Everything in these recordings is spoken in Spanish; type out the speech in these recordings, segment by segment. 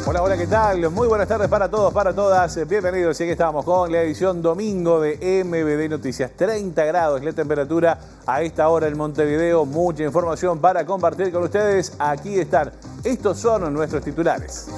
Hola, hola, ¿qué tal? Muy buenas tardes para todos, para todas. Bienvenidos. Y aquí estamos con la edición domingo de MBD Noticias. 30 grados la temperatura a esta hora en Montevideo. Mucha información para compartir con ustedes. Aquí están. Estos son nuestros titulares.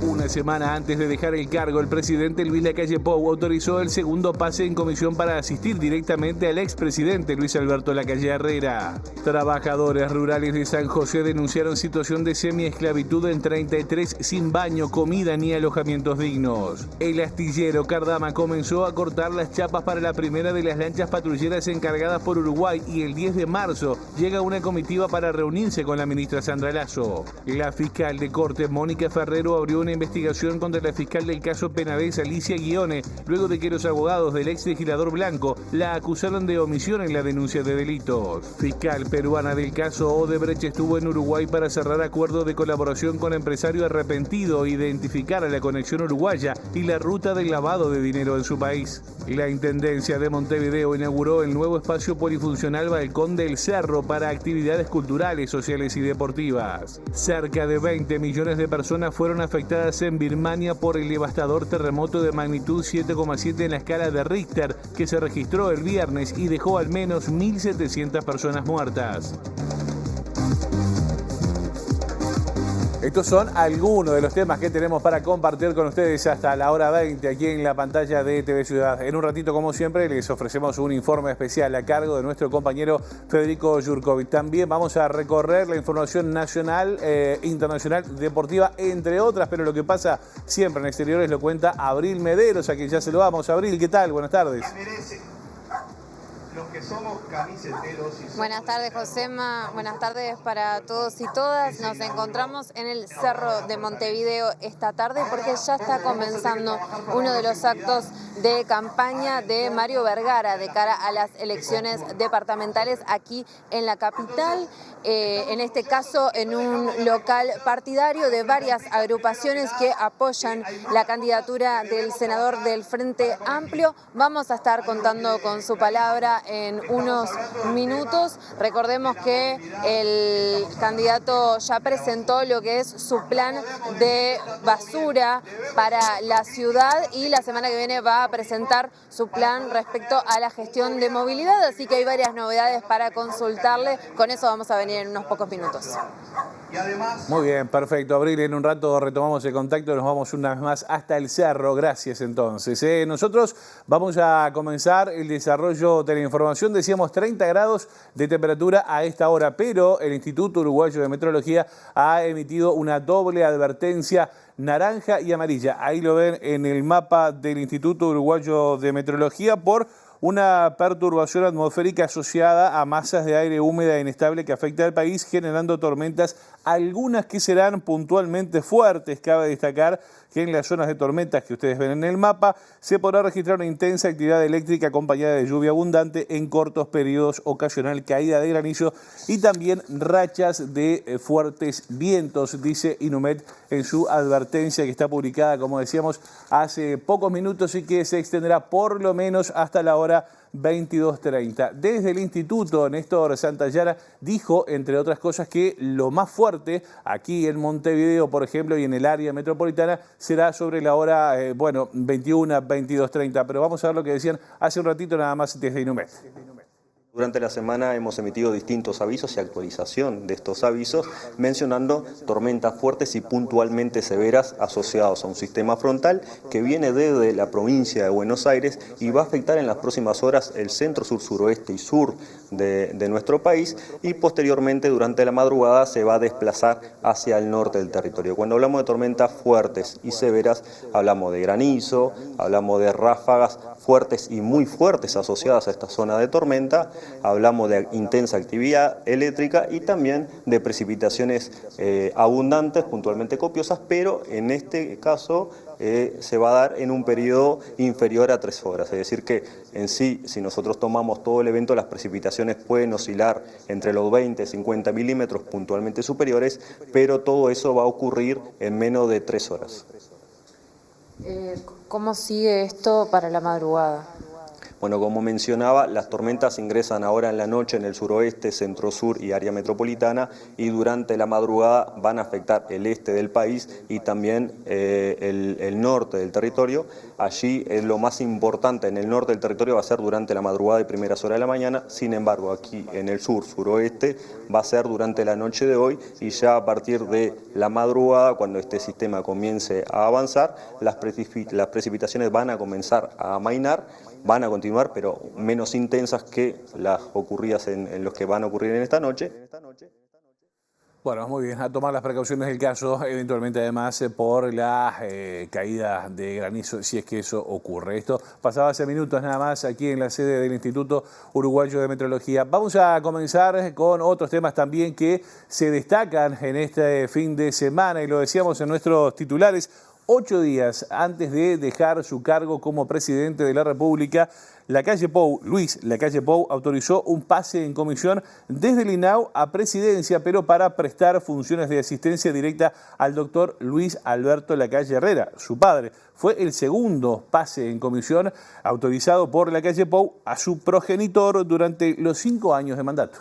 Una semana antes de dejar el cargo, el presidente Luis Lacalle Pou autorizó el segundo pase en comisión para asistir directamente al expresidente Luis Alberto Lacalle Herrera. Trabajadores rurales de San José denunciaron situación de semiesclavitud en 33 sin baño, comida ni alojamientos dignos. El astillero Cardama comenzó a cortar las chapas para la primera de las lanchas patrulleras encargadas por Uruguay y el 10 de marzo llega una comitiva para reunirse con la ministra Sandra Lasso. La fiscal de corte Mónica Ferrero abrió una investigación contra la fiscal del caso Penabés, Alicia Guione, luego de que los abogados del ex legislador Blanco la acusaron de omisión en la denuncia de delitos. Fiscal peruana del caso Odebrecht estuvo en Uruguay para cerrar acuerdo de colaboración con empresario arrepentido e identificar a la conexión uruguaya y la ruta del lavado de dinero en su país. La Intendencia de Montevideo inauguró el nuevo espacio polifuncional Balcón del Cerro para actividades culturales, sociales y deportivas. Cerca de 20 millones de personas fueron afectadas en Birmania por el devastador terremoto de magnitud 7,7 en la escala de Richter que se registró el viernes y dejó al menos 1.700 personas muertas. Estos son algunos de los temas que tenemos para compartir con ustedes hasta la hora 20 aquí en la pantalla de TV Ciudad. En un ratito, como siempre, les ofrecemos un informe especial a cargo de nuestro compañero Federico Jurkovic. También vamos a recorrer la información nacional, internacional, deportiva, entre otras, pero lo que pasa siempre en exteriores lo cuenta Abril Mederos, a quien ya saludamos. Abril, ¿qué tal? Buenas tardes. Los que somos camiseteros y somos... Buenas tardes, Josema. Buenas tardes para todos y todas. Nos encontramos en el Cerro de Montevideo esta tarde porque ya está comenzando uno de los actos de campaña de Mario Vergara de cara a las elecciones departamentales aquí en la capital. En este caso, en un local partidario de varias agrupaciones que apoyan la candidatura del senador del Frente Amplio. Vamos a estar contando con su palabra en unos minutos. Recordemos que el candidato ya presentó lo que es su plan de basura para la ciudad y la semana que viene va a presentar su plan respecto a la gestión de movilidad, así que hay varias novedades para consultarle. Con eso vamos a venir en unos pocos minutos. Muy bien, perfecto, Abril. En un rato retomamos el contacto, nos vamos una vez más hasta el cerro. Gracias, entonces. Nosotros vamos a comenzar el desarrollo de la información. Decíamos 30 grados de temperatura a esta hora, pero el Instituto Uruguayo de Meteorología ha emitido una doble advertencia naranja y amarilla. Ahí lo ven en el mapa del Instituto Uruguayo de Meteorología por una perturbación atmosférica asociada a masas de aire húmeda e inestable que afecta al país, generando tormentas, algunas que serán puntualmente fuertes. Cabe destacar que en las zonas de tormentas que ustedes ven en el mapa se podrá registrar una intensa actividad eléctrica acompañada de lluvia abundante en cortos periodos, ocasional caída de granizo y también rachas de fuertes vientos, dice Inumet en su advertencia que está publicada, como decíamos, hace pocos minutos y que se extenderá por lo menos hasta la hora 22:30. Desde el instituto, Néstor Santayana dijo, entre otras cosas, que lo más fuerte aquí en Montevideo, por ejemplo, y en el área metropolitana, será sobre la hora, 21, 22:30. Pero vamos a ver lo que decían hace un ratito nada más desde Inumet. Durante la semana hemos emitido distintos avisos y actualización de estos avisos, mencionando tormentas fuertes y puntualmente severas asociados a un sistema frontal que viene desde la provincia de Buenos Aires y va a afectar en las próximas horas el centro, sur, suroeste y sur de nuestro país, y posteriormente durante la madrugada se va a desplazar hacia el norte del territorio. Cuando hablamos de tormentas fuertes y severas, hablamos de granizo, hablamos de ráfagas fuertes y muy fuertes asociadas a esta zona de tormenta, hablamos de intensa actividad eléctrica y también de precipitaciones abundantes, puntualmente copiosas, pero en este caso se va a dar en un periodo inferior a 3 horas. Es decir que en sí, si nosotros tomamos todo el evento, las precipitaciones pueden oscilar entre los 20 y 50 milímetros puntualmente superiores, pero todo eso va a ocurrir en menos de 3 horas. ¿Cómo sigue esto para la madrugada? Bueno, como mencionaba, las tormentas ingresan ahora en la noche en el suroeste, centro-sur y área metropolitana, y durante la madrugada van a afectar el este del país y también el norte del territorio. Allí lo más importante en el norte del territorio va a ser durante la madrugada y primeras horas de la mañana. Sin embargo, aquí en el sur, suroeste, va a ser durante la noche de hoy, y ya a partir de la madrugada, cuando este sistema comience a avanzar, las precipitaciones van a comenzar a amainar, van a continuar, pero menos intensas que las ocurridas en los que van a ocurrir en esta noche. Bueno, muy bien, a tomar las precauciones del caso, eventualmente además por la caída de granizo, si es que eso ocurre. Esto pasaba hace minutos nada más aquí en la sede del Instituto Uruguayo de Meteorología. Vamos a comenzar con otros temas también que se destacan en este fin de semana, y lo decíamos en nuestros titulares. 8 días antes de dejar su cargo como presidente de la República, Luis Lacalle Pou autorizó un pase en comisión desde el INAU a presidencia, pero para prestar funciones de asistencia directa al doctor Luis Alberto Lacalle Herrera, su padre. Fue el segundo pase en comisión autorizado por Lacalle Pou a su progenitor durante los 5 años de mandato.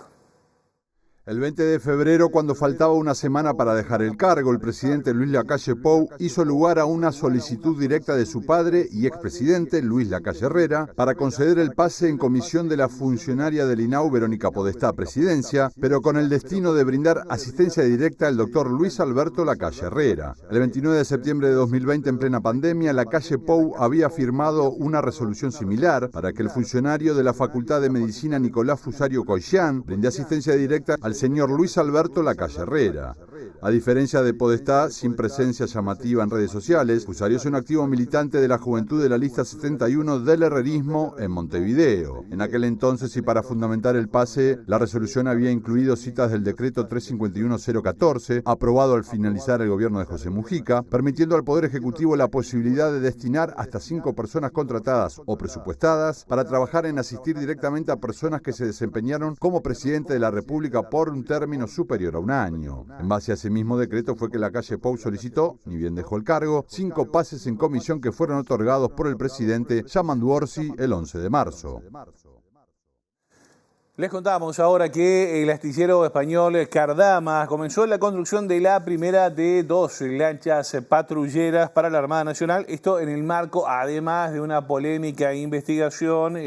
El 20 de febrero, cuando faltaba una semana para dejar el cargo, el presidente Luis Lacalle Pou hizo lugar a una solicitud directa de su padre y expresidente, Luis Lacalle Herrera, para conceder el pase en comisión de la funcionaria del INAU, Verónica Podestá, presidencia, pero con el destino de brindar asistencia directa al doctor Luis Alberto Lacalle Herrera. El 29 de septiembre de 2020, en plena pandemia, Lacalle Pou había firmado una resolución similar para que el funcionario de la Facultad de Medicina Nicolás Fusario Coixán brinde asistencia directa al señor Luis Alberto Lacalle Herrera. A diferencia de Podestá, sin presencia llamativa en redes sociales, Fusario es un activo militante de la juventud de la lista 71 del herrerismo en Montevideo. En aquel entonces, y para fundamentar el pase, la resolución había incluido citas del decreto 351-014, aprobado al finalizar el gobierno de José Mujica, permitiendo al Poder Ejecutivo la posibilidad de destinar hasta 5 personas contratadas o presupuestadas para trabajar en asistir directamente a personas que se desempeñaron como presidente de la República por un término superior a un año. En base a ese mismo decreto fue que Lacalle Pou solicitó, ni bien dejó el cargo, 5 pases en comisión que fueron otorgados por el presidente Yamandu Orsi el 11 de marzo. Les contamos ahora que el astillero español Cardama comenzó la construcción de la primera de 2 lanchas patrulleras para la Armada Nacional. Esto en el marco, además, de una polémica investigación,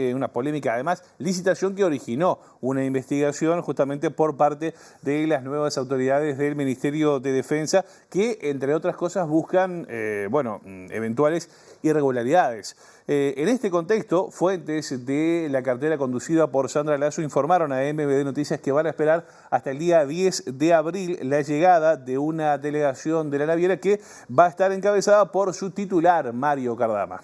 licitación que originó una investigación justamente por parte de las nuevas autoridades del Ministerio de Defensa, que, entre otras cosas, buscan eventuales irregularidades. En este contexto, fuentes de la cartera conducida por Sandra Lazo informaron a MBD Noticias que van a esperar hasta el día 10 de abril la llegada de una delegación de la naviera que va a estar encabezada por su titular, Mario Cardama.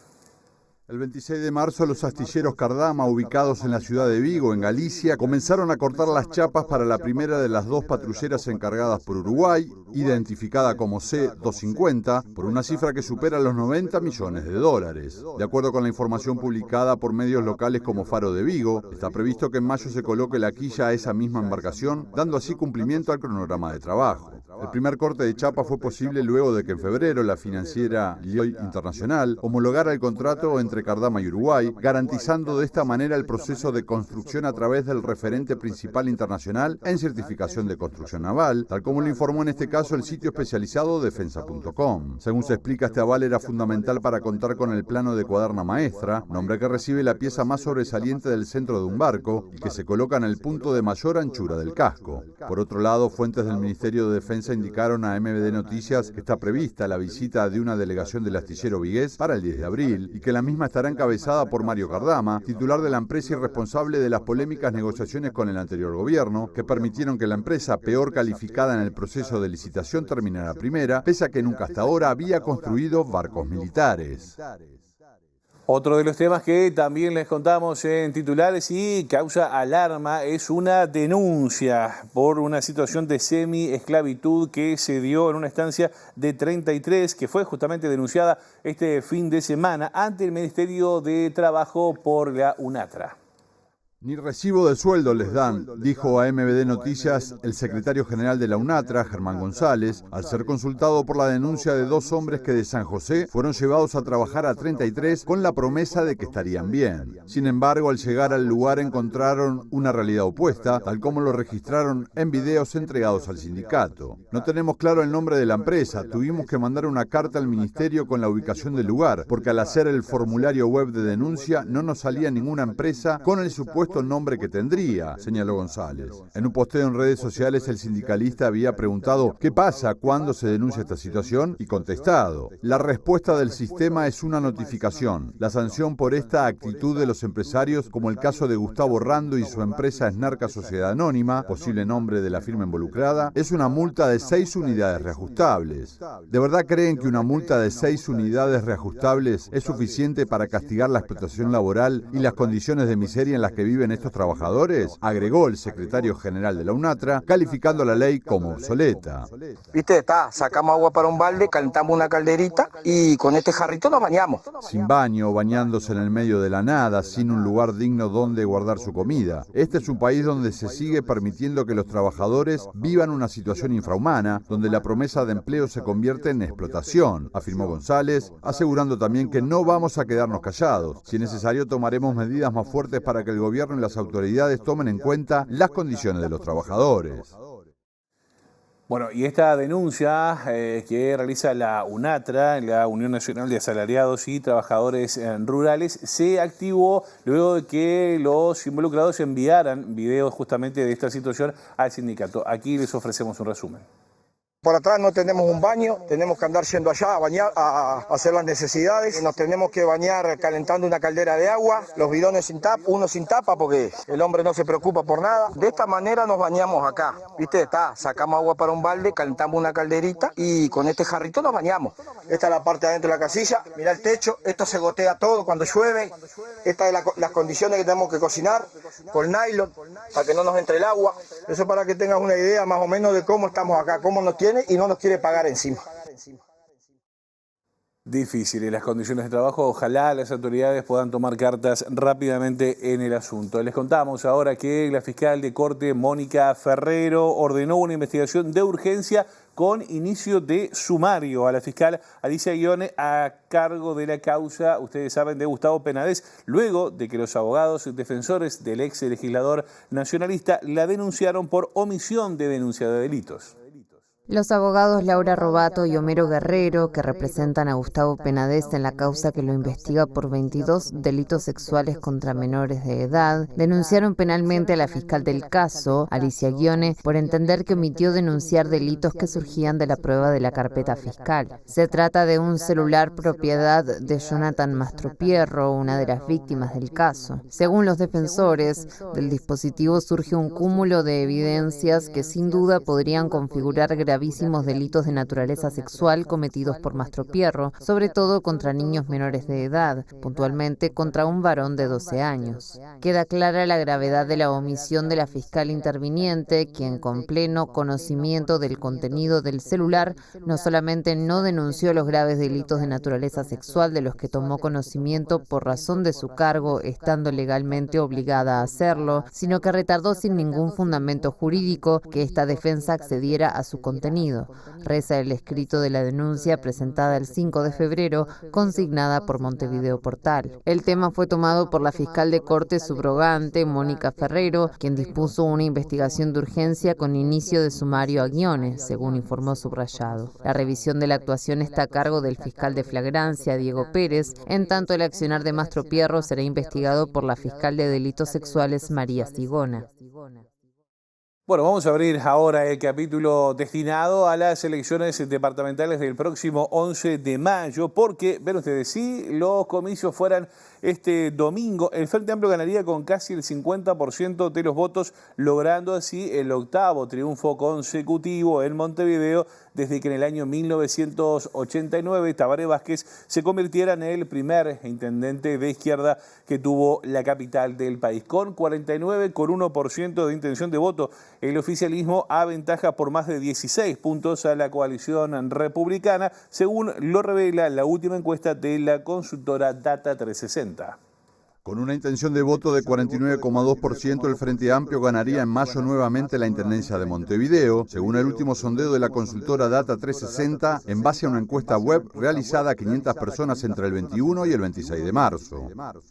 El 26 de marzo, los astilleros Cardama, ubicados en la ciudad de Vigo, en Galicia, comenzaron a cortar las chapas para la primera de las 2 patrulleras encargadas por Uruguay, identificada como C-250, por una cifra que supera los 90 millones de dólares. De acuerdo con la información publicada por medios locales como Faro de Vigo, está previsto que en mayo se coloque la quilla a esa misma embarcación, dando así cumplimiento al cronograma de trabajo. El primer corte de chapa fue posible luego de que en febrero la financiera Lloyd Internacional homologara el contrato entre Cardama y Uruguay, garantizando de esta manera el proceso de construcción a través del referente principal internacional en certificación de construcción naval, tal como lo informó en este caso el sitio especializado defensa.com. Según se explica, este aval era fundamental para contar con el plano de cuaderna maestra, nombre que recibe la pieza más sobresaliente del centro de un barco y que se coloca en el punto de mayor anchura del casco. Por otro lado, fuentes del Ministerio de Defensa indicaron a MBD Noticias que está prevista la visita de una delegación del astillero vigués para el 10 de abril y que la misma estará encabezada por Mario Cardama, titular de la empresa y responsable de las polémicas negociaciones con el anterior gobierno, que permitieron que la empresa peor calificada en el proceso de licitación terminara primera, pese a que nunca hasta ahora había construido barcos militares. Otro de los temas que también les contamos en titulares y causa alarma es una denuncia por una situación de semi-esclavitud que se dio en una estancia de 33, que fue justamente denunciada este fin de semana ante el Ministerio de Trabajo por la UNATRA. Ni recibo de sueldo les dan, dijo a MBD Noticias el secretario general de la UNATRA, Germán González, al ser consultado por la denuncia de 2 hombres que de San José fueron llevados a trabajar a 33 con la promesa de que estarían bien. Sin embargo, al llegar al lugar encontraron una realidad opuesta, tal como lo registraron en videos entregados al sindicato. No tenemos claro el nombre de la empresa, tuvimos que mandar una carta al ministerio con la ubicación del lugar, porque al hacer el formulario web de denuncia no nos salía ninguna empresa con el supuesto nombre que tendría, señaló González. En un posteo en redes sociales, el sindicalista había preguntado ¿qué pasa cuando se denuncia esta situación? Y contestado, la respuesta del sistema es una notificación. La sanción por esta actitud de los empresarios, como el caso de Gustavo Rando y su empresa Snarca Sociedad Anónima, posible nombre de la firma involucrada, es una multa de 6 unidades reajustables. ¿De verdad creen que una multa de 6 unidades reajustables es suficiente para castigar la explotación laboral y las condiciones de miseria en las que viven estos trabajadores? Agregó el secretario general de la UNATRA, calificando la ley como obsoleta. Viste, sacamos agua para un balde, calentamos una calderita y con este jarrito nos bañamos. Sin baño, bañándose en el medio de la nada, sin un lugar digno donde guardar su comida. Este es un país donde se sigue permitiendo que los trabajadores vivan una situación infrahumana, donde la promesa de empleo se convierte en explotación, afirmó González, asegurando también que no vamos a quedarnos callados. Si es necesario, tomaremos medidas más fuertes para que el gobierno y las autoridades tomen en cuenta las condiciones de los trabajadores. Bueno, y esta denuncia que realiza la UNATRA, la Unión Nacional de Asalariados y Trabajadores Rurales, se activó luego de que los involucrados enviaran videos justamente de esta situación al sindicato. Aquí les ofrecemos un resumen. Por atrás no tenemos un baño, tenemos que andar yendo allá a bañar, a hacer las necesidades. Nos tenemos que bañar calentando una caldera de agua, los bidones sin tapa, uno sin tapa porque el hombre no se preocupa por nada. De esta manera nos bañamos acá, ¿viste? Sacamos agua para un balde, calentamos una calderita y con este jarrito nos bañamos. Esta es la parte de adentro de la casilla, mirá el techo, esto se gotea todo cuando llueve. Estas son las condiciones que tenemos que cocinar, con nylon, para que no nos entre el agua. Eso para que tengas una idea más o menos de cómo estamos acá, cómo nos tiene y no nos quiere pagar encima. Difíciles las condiciones de trabajo. Ojalá las autoridades puedan tomar cartas rápidamente en el asunto. Les contamos ahora que la fiscal de corte, Mónica Ferrero, ordenó una investigación de urgencia con inicio de sumario a la fiscal Alicia Guione a cargo de la causa, ustedes saben, de Gustavo Penades, luego de que los abogados y defensores del ex legislador nacionalista la denunciaron por omisión de denuncia de delitos. Los abogados Laura Robato y Homero Guerrero, que representan a Gustavo Penades en la causa que lo investiga por 22 delitos sexuales contra menores de edad, denunciaron penalmente a la fiscal del caso, Alicia Guione, por entender que omitió denunciar delitos que surgían de la prueba de la carpeta fiscal. Se trata de un celular propiedad de Jonathan Mastropierro, una de las víctimas del caso. Según los defensores, del dispositivo surge un cúmulo de evidencias que sin duda podrían configurar gravísimos delitos de naturaleza sexual cometidos por Mastropierro, sobre todo contra niños menores de edad, puntualmente contra un varón de 12 años. Queda clara la gravedad de la omisión de la fiscal interviniente, quien con pleno conocimiento del contenido del celular no solamente no denunció los graves delitos de naturaleza sexual de los que tomó conocimiento por razón de su cargo, estando legalmente obligada a hacerlo, sino que retardó sin ningún fundamento jurídico que esta defensa accediera a su contenido. Reza el escrito de la denuncia presentada el 5 de febrero, consignada por Montevideo Portal. El tema fue tomado por la fiscal de corte subrogante, Mónica Ferrero, quien dispuso una investigación de urgencia con inicio de sumario a Guione, según informó Subrayado. La revisión de la actuación está a cargo del fiscal de flagrancia, Diego Pérez, en tanto el accionar de Mastropierro será investigado por la fiscal de delitos sexuales, María Sigona. Bueno, vamos a abrir ahora el capítulo destinado a las elecciones departamentales del próximo 11 de mayo, porque, ven ustedes, si los comicios fueran este domingo, el Frente Amplio ganaría con casi el 50% de los votos, logrando así el 8º triunfo consecutivo en Montevideo desde que en el año 1989 Tabaré Vázquez se convirtiera en el primer intendente de izquierda que tuvo la capital del país. Con 49,1% de intención de voto, el oficialismo aventaja por más de 16 puntos a la coalición republicana, según lo revela la última encuesta de la consultora Data 360. Con una intención de voto de 49,2%, el Frente Amplio ganaría en mayo nuevamente la Intendencia de Montevideo, según el último sondeo de la consultora Data 360, en base a una encuesta web realizada a 500 personas entre el 21 y el 26 de marzo.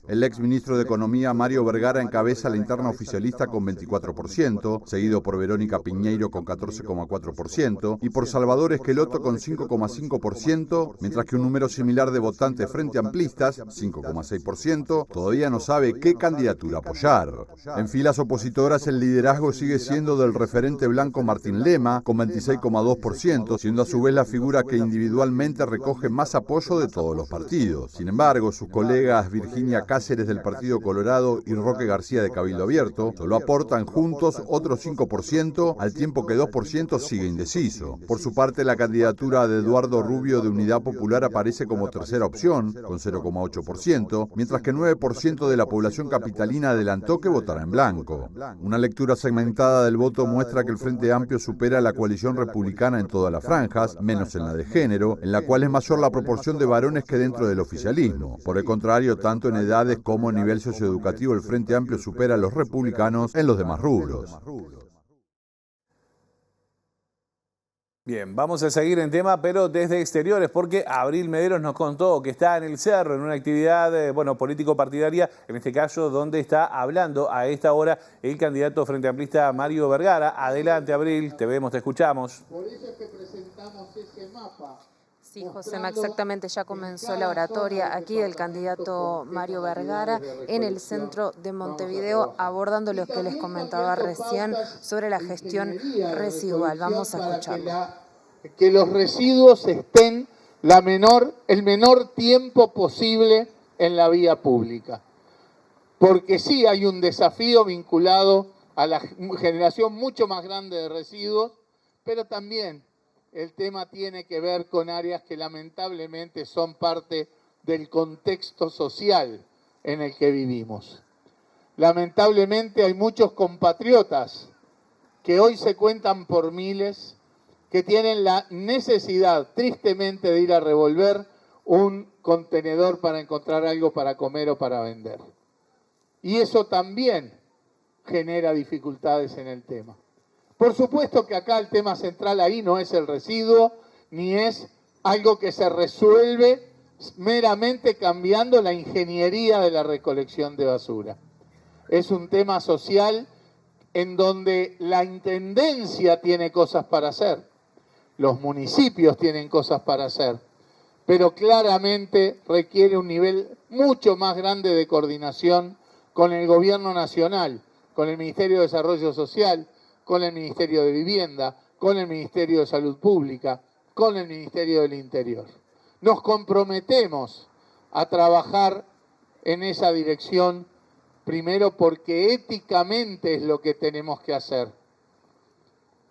El exministro de Economía, Mario Vergara, encabeza la interna oficialista con 24%, seguido por Verónica Piñeiro con 14,4% y por Salvador Esqueloto con 5,5%, mientras que un número similar de votantes frente amplistas, 5,6%, todavía no sabe qué candidatura apoyar. En filas opositoras el liderazgo sigue siendo del referente blanco Martín Lema, con 26,2%, siendo a su vez la figura que individualmente recoge más apoyo de todos los partidos. Sin embargo, sus colegas Virginia Cáceres del Partido Colorado y Roque García de Cabildo Abierto solo aportan juntos otro 5%, al tiempo que 2% sigue indeciso. Por su parte, la candidatura de Eduardo Rubio de Unidad Popular aparece como tercera opción, con 0,8%, mientras que 9% de la población capitalina adelantó que votará en blanco. Una lectura segmentada del voto muestra que el Frente Amplio supera a la coalición republicana en todas las franjas, menos en la de género, en la cual es mayor la proporción de varones que dentro del oficialismo. Por el contrario, tanto en edades como en nivel socioeducativo, el Frente Amplio supera a los republicanos en los demás rubros. Bien, vamos a seguir en tema, pero desde exteriores, porque Abril Mederos nos contó que está en el Cerro, en una actividad político-partidaria, en este caso, donde está hablando a esta hora el candidato frente amplista Mario Vergara. Adelante, Abril, te vemos, te escuchamos. Por eso es que presentamos ese mapa. Sí, Josema, exactamente, ya comenzó la oratoria aquí del candidato Mario Vergara en el centro de Montevideo, abordando lo que les comentaba recién sobre la gestión residual. Vamos a escucharlo. Que los residuos estén el menor tiempo posible en la vía pública. Porque sí hay un desafío vinculado a la generación mucho más grande de residuos, pero también el tema tiene que ver con áreas que lamentablemente son parte del contexto social en el que vivimos. Lamentablemente hay muchos compatriotas que hoy se cuentan por miles, que tienen la necesidad, tristemente, de ir a revolver un contenedor para encontrar algo para comer o para vender. Y eso también genera dificultades en el tema. Por supuesto que acá el tema central ahí no es el residuo, ni es algo que se resuelve meramente cambiando la ingeniería de la recolección de basura. Es un tema social en donde la intendencia tiene cosas para hacer, los municipios tienen cosas para hacer, pero claramente requiere un nivel mucho más grande de coordinación con el gobierno nacional, con el Ministerio de Desarrollo Social, con el Ministerio de Vivienda, con el Ministerio de Salud Pública, con el Ministerio del Interior. Nos comprometemos a trabajar en esa dirección, primero porque éticamente es lo que tenemos que hacer.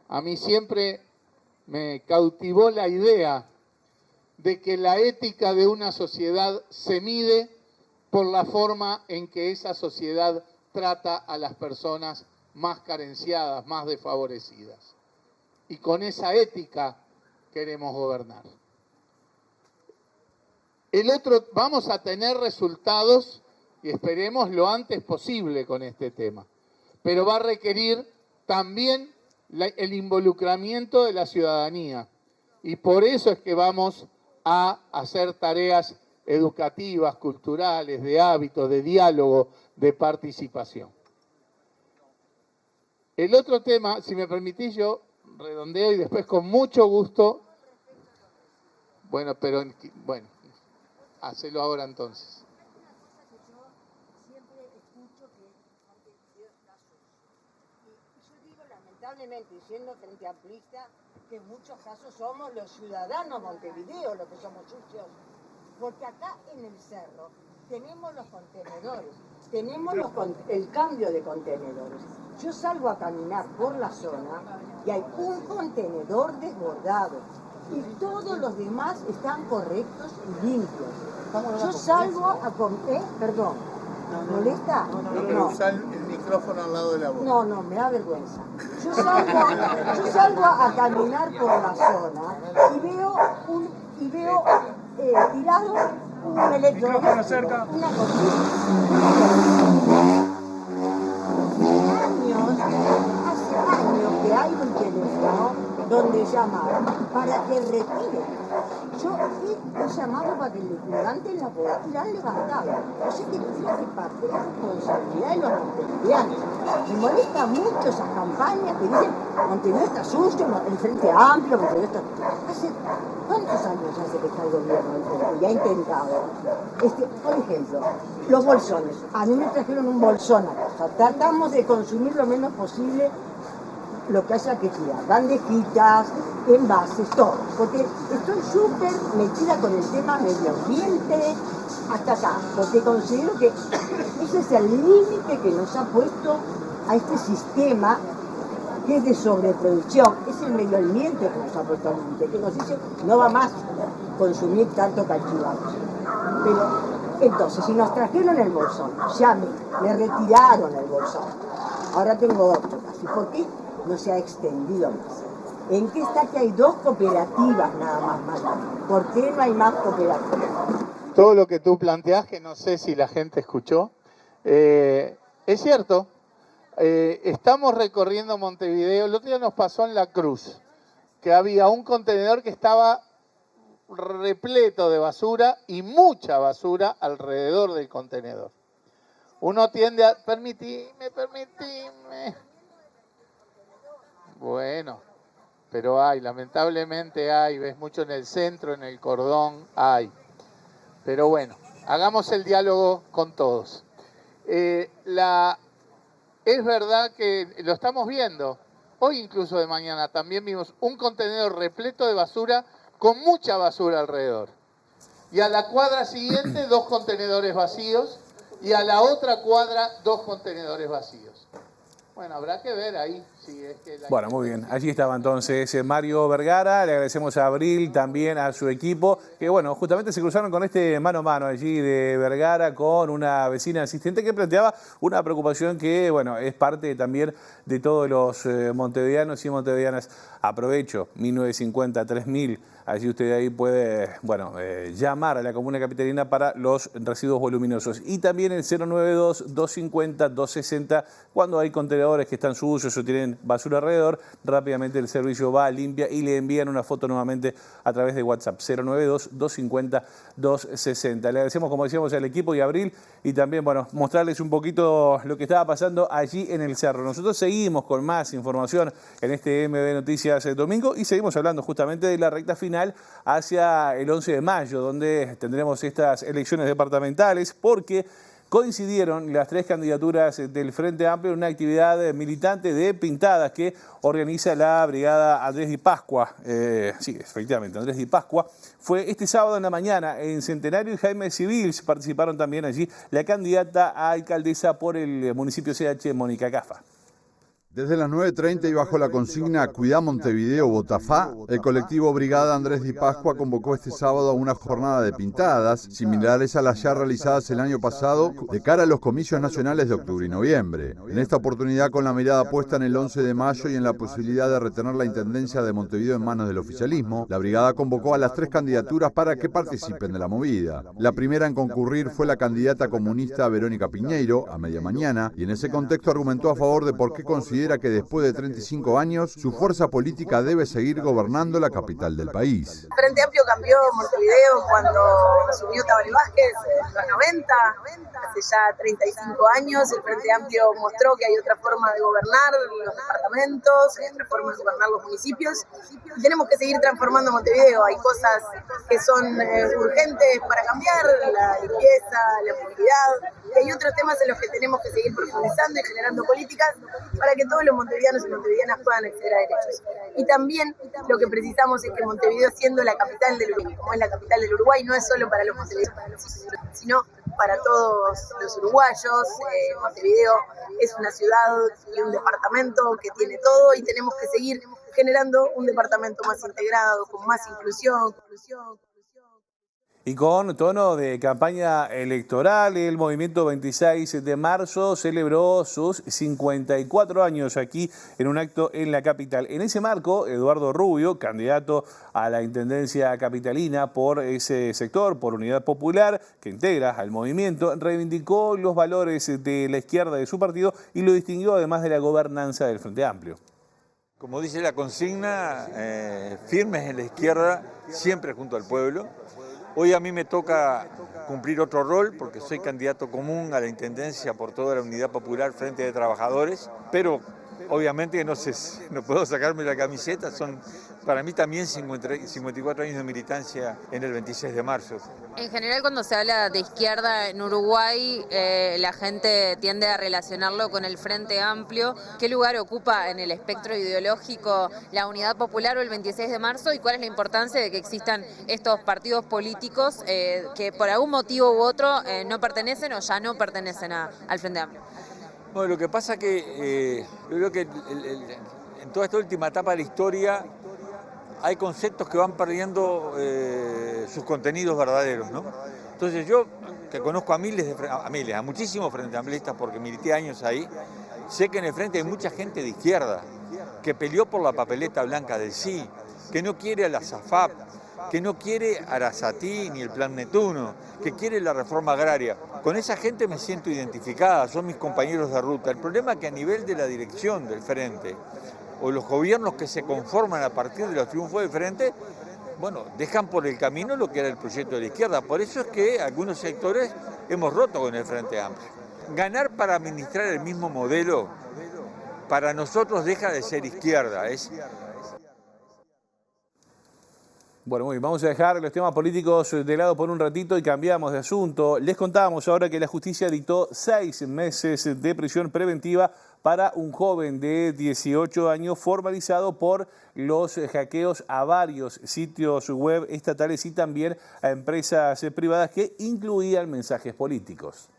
A mí siempre me cautivó la idea de que la ética de una sociedad se mide por la forma en que esa sociedad trata a las personas más carenciadas, más desfavorecidas. Y con esa ética queremos gobernar. Vamos a tener resultados y esperemos lo antes posible con este tema. Pero va a requerir también el involucramiento de la ciudadanía. Y por eso es que vamos a hacer tareas educativas, culturales, de hábitos, de diálogo, de participación. El otro tema, si me permitís, yo redondeo y después con mucho gusto. Bueno, hacelo ahora entonces. Lamentablemente, siendo frente amplista, que en muchos casos somos los ciudadanos Montevideo los que somos sucios. Porque acá en el cerro tenemos los contenedores, tenemos el cambio de contenedores. Yo salgo a caminar por la zona y hay un contenedor desbordado y todos los demás están correctos y limpios. Yo salgo a comer, perdón, ¿molesta? No, usar el micrófono al lado de la boca. No, me da vergüenza. Yo salgo a caminar por la zona y veo tirado un electrodoméstico, una cocina. Hace años que hay un teléfono donde llamar para que retire. Yo he llamado para que el levanten la boda y la han levantado. O sea que creo que parte de la responsabilidad de los montevideanos. Me molesta mucho esas campañas que dicen Montevideo está sucio, el Frente Amplio, Montevideo está... Hace ¿cuántos años hace que está el gobierno del Frente? Y ha intentado. Por ejemplo, los bolsones. A mí me trajeron un bolsón a casa. Tratamos de consumir lo menos posible lo que haya que tirar, bandejitas, envases, todo, porque estoy súper metida con el tema medio ambiente hasta acá, porque considero que ese es el límite que nos ha puesto a este sistema que es de sobreproducción, es el medio ambiente que nos ha puesto al límite, que nos dice no va más consumir tanto cachivache. Pero entonces, si nos trajeron el bolsón, ya me retiraron el bolsón, ahora tengo otro, ¿y por qué no se ha extendido más? ¿En qué está que hay 2 cooperativas nada más? ¿Por qué no hay más cooperativas? Todo lo que tú planteás, que no sé si la gente escuchó, es cierto. Estamos recorriendo Montevideo. El otro día nos pasó en La Cruz, que había un contenedor que estaba repleto de basura y mucha basura alrededor del contenedor. Uno tiende a... Permitime. Bueno, pero lamentablemente ves mucho en el centro, en el cordón, Pero bueno, hagamos el diálogo con todos. Es verdad que lo estamos viendo. Hoy incluso de mañana también vimos un contenedor repleto de basura con mucha basura alrededor. Y a la cuadra siguiente 2 contenedores vacíos y a la otra cuadra 2 contenedores vacíos. Bueno, habrá que ver ahí si es que... Bueno, muy bien. Allí estaba entonces Mario Vergara. Le agradecemos a Abril, también a su equipo, que bueno, justamente se cruzaron con este mano a mano allí de Vergara con una vecina asistente que planteaba una preocupación que, bueno, es parte también de todos los montevideanos y montevideanas. Aprovecho, 1950-3000. Allí usted ahí puede, llamar a la Comuna Capitalina para los residuos voluminosos. Y también el 092-250-260, cuando hay contenedores que están sucios o tienen basura alrededor, rápidamente el servicio va, limpia y le envían una foto nuevamente a través de WhatsApp. 092-250-260. Le agradecemos, como decíamos, al equipo y a Abril, y también, mostrarles un poquito lo que estaba pasando allí en el cerro. Nosotros seguimos con más información en este MB Noticias domingo y seguimos hablando justamente de la recta final hacia el 11 de mayo, donde tendremos estas elecciones departamentales, porque coincidieron las 3 candidaturas del Frente Amplio en una actividad militante de pintadas que organiza la brigada Andrés Di Pascua. Sí, efectivamente, Andrés Di Pascua. Fue este sábado en la mañana en Centenario y Jaime Civils. Participaron también allí la candidata a alcaldesa por el municipio CH, Mónica Cafa. Desde las 9:30 y bajo la consigna Cuidá Montevideo, Botafá, el colectivo Brigada Andrés Di Pascua convocó este sábado a una jornada de pintadas, similares a las ya realizadas el año pasado, de cara a los comicios nacionales de octubre y noviembre. En esta oportunidad, con la mirada puesta en el 11 de mayo y en la posibilidad de retener la intendencia de Montevideo en manos del oficialismo, la brigada convocó a las 3 candidaturas para que participen de la movida. La primera en concurrir fue la candidata comunista Verónica Piñeiro, a media mañana, y en ese contexto argumentó a favor de por qué considera que después de 35 años su fuerza política debe seguir gobernando la capital del país. El Frente Amplio cambió Montevideo cuando asumió Tabaré Vázquez en los 90, hace ya 35 años. El Frente Amplio mostró que hay otra forma de gobernar los departamentos, hay otra forma de gobernar los municipios. Y tenemos que seguir transformando Montevideo. Hay cosas que son urgentes para cambiar, la limpieza, la movilidad. Y hay otros temas en los que tenemos que seguir profundizando y generando políticas para que todos los montevideanos y montevideanas puedan acceder a derechos. Y también lo que precisamos es que Montevideo, siendo la capital del Uruguay, como es la capital del Uruguay, no es solo para los montevideanos, sino para todos los uruguayos. Montevideo es una ciudad y un departamento que tiene todo y tenemos que seguir generando un departamento más integrado, con más inclusión. Y con tono de campaña electoral, el Movimiento 26 de marzo celebró sus 54 años aquí en un acto en la capital. En ese marco, Eduardo Rubio, candidato a la Intendencia capitalina por ese sector, por Unidad Popular, que integra al movimiento, reivindicó los valores de la izquierda de su partido y lo distinguió además de la gobernanza del Frente Amplio. Como dice la consigna, firmes en la izquierda, siempre junto al pueblo. Hoy a mí me toca cumplir otro rol porque soy candidato común a la Intendencia por toda la Unidad Popular Frente de Trabajadores, pero obviamente no puedo sacarme la camiseta, son para mí también 54 años de militancia en el 26 de marzo. En general, cuando se habla de izquierda en Uruguay, la gente tiende a relacionarlo con el Frente Amplio. ¿Qué lugar ocupa en el espectro ideológico la Unidad Popular o el 26 de marzo? ¿Y cuál es la importancia de que existan estos partidos políticos que por algún motivo u otro no pertenecen o ya no pertenecen al Frente Amplio? Bueno, lo que pasa que yo creo que en toda esta última etapa de la historia hay conceptos que van perdiendo sus contenidos verdaderos, ¿no? Entonces yo, que conozco a muchísimos frente amplistas porque milité años ahí, sé que en el frente hay mucha gente de izquierda que peleó por la papeleta blanca del sí, que no quiere a la SAFAP, que no quiere a Arasatí ni el Plan Netuno, que quiere la reforma agraria. Con esa gente me siento identificada, son mis compañeros de ruta. El problema es que a nivel de la dirección del frente, o los gobiernos que se conforman a partir de los triunfos del frente, bueno, dejan por el camino lo que era el proyecto de la izquierda. Por eso es que algunos sectores hemos roto con el Frente Amplio. Ganar para administrar el mismo modelo, para nosotros deja de ser izquierda. Bueno, muy bien, vamos a dejar los temas políticos de lado por un ratito y cambiamos de asunto. Les contamos ahora que la justicia dictó 6 meses de prisión preventiva para un joven de 18 años formalizado por los hackeos a varios sitios web estatales y también a empresas privadas que incluían mensajes políticos.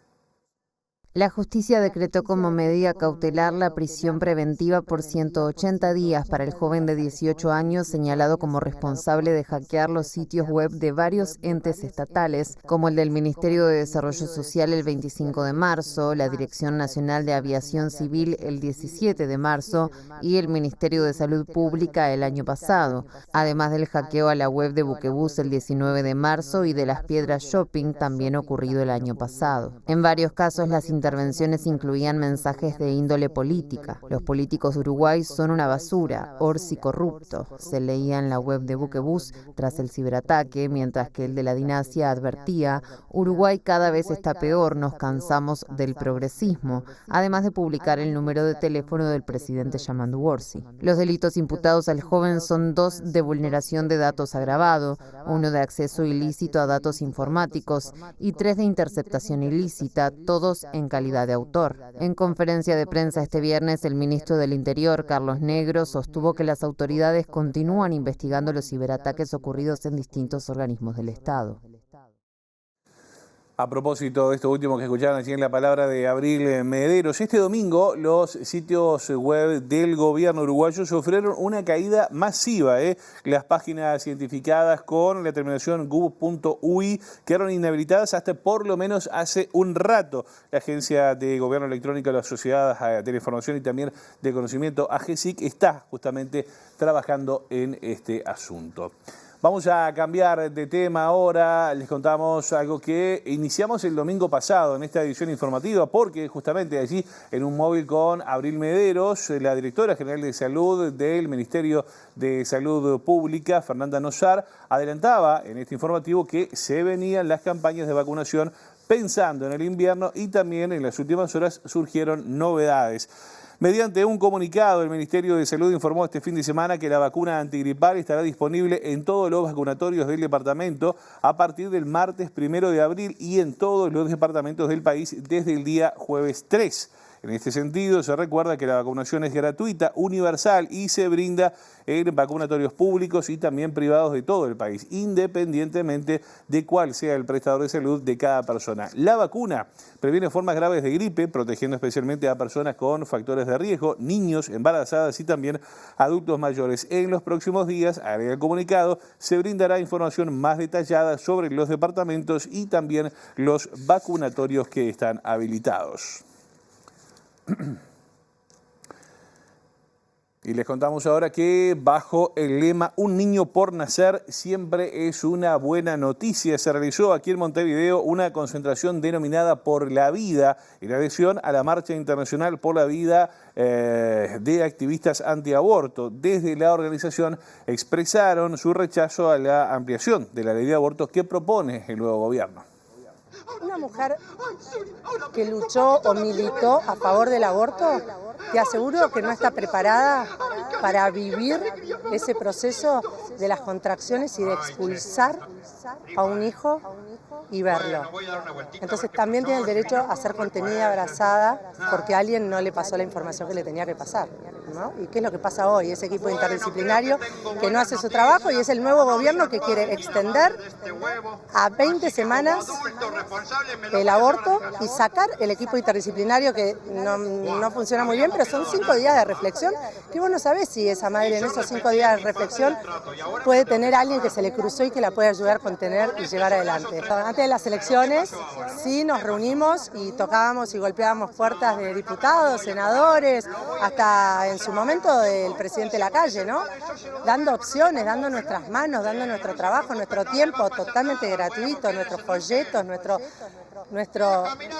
La justicia decretó como medida cautelar la prisión preventiva por 180 días para el joven de 18 años señalado como responsable de hackear los sitios web de varios entes estatales, como el del Ministerio de Desarrollo Social el 25 de marzo, la Dirección Nacional de Aviación Civil el 17 de marzo y el Ministerio de Salud Pública el año pasado, además del hackeo a la web de Buquebús el 19 de marzo y de Las Piedras Shopping también ocurrido el año pasado. En varios casos las intervenciones incluían mensajes de índole política. Los políticos de Uruguay son una basura, Orsi corrupto, se leía en la web de Buquebús tras el ciberataque, mientras que el de la Dinasia advertía, Uruguay cada vez está peor, nos cansamos del progresismo, además de publicar el número de teléfono del presidente llamando Orsi. Los delitos imputados al joven son 2 de vulneración de datos agravado, 1 de acceso ilícito a datos informáticos y 3 de interceptación ilícita, todos en calidad de autor. En conferencia de prensa este viernes, el ministro del Interior, Carlos Negro, sostuvo que las autoridades continúan investigando los ciberataques ocurridos en distintos organismos del Estado. A propósito de esto último que escucharon allí en la palabra de Abril Mederos, este domingo los sitios web del gobierno uruguayo sufrieron una caída masiva. Las páginas identificadas con la terminación gov.ui quedaron inhabilitadas hasta por lo menos hace un rato. La Agencia de Gobierno Electrónico de la Sociedad de la Información y también de Conocimiento, AGESIC, está justamente trabajando en este asunto. Vamos a cambiar de tema ahora. Les contamos algo que iniciamos el domingo pasado en esta edición informativa, porque justamente allí en un móvil con Abril Mederos, la directora general de salud del Ministerio de Salud Pública, Fernanda Nosar, adelantaba en este informativo que se venían las campañas de vacunación pensando en el invierno y también en las últimas horas surgieron novedades. Mediante un comunicado, el Ministerio de Salud informó este fin de semana que la vacuna antigripal estará disponible en todos los vacunatorios del departamento a partir del martes 1 de abril y en todos los departamentos del país desde el día jueves 3. En este sentido, se recuerda que la vacunación es gratuita, universal y se brinda en vacunatorios públicos y también privados de todo el país, independientemente de cuál sea el prestador de salud de cada persona. La vacuna previene formas graves de gripe, protegiendo especialmente a personas con factores de riesgo, niños, embarazadas y también adultos mayores. En los próximos días, agrega el comunicado, se brindará información más detallada sobre los departamentos y también los vacunatorios que están habilitados. Y les contamos ahora que bajo el lema "Un niño por nacer siempre es una buena noticia", se realizó aquí en Montevideo una concentración denominada Por la Vida en adhesión a la Marcha Internacional por la Vida de activistas antiaborto. Desde la organización expresaron su rechazo a la ampliación de la ley de aborto que propone el nuevo gobierno. Una mujer que luchó o militó a favor del aborto, te aseguro que no está preparada para vivir ese proceso de las contracciones y de expulsar a un hijo y verlo. Entonces también tiene el derecho a ser contenida y abrazada porque a alguien no le pasó la información que le tenía que pasar, ¿no? ¿Y qué es lo que pasa hoy? Ese equipo interdisciplinario que no hace su trabajo y es el nuevo gobierno que quiere extender a 20 semanas el aborto y sacar el equipo interdisciplinario que no funciona muy bien, pero son 5 días de reflexión que vos no sabés si esa madre en esos 5 días de reflexión puede tener a alguien que se le cruzó y que la puede ayudar a contener y llevar adelante. Antes de las elecciones sí nos reunimos y tocábamos y golpeábamos puertas de diputados, senadores, hasta en su momento del presidente Lacalle, ¿no? Dando opciones, dando nuestras manos, dando nuestro trabajo, nuestro tiempo totalmente gratuito, nuestros folletos, nuestro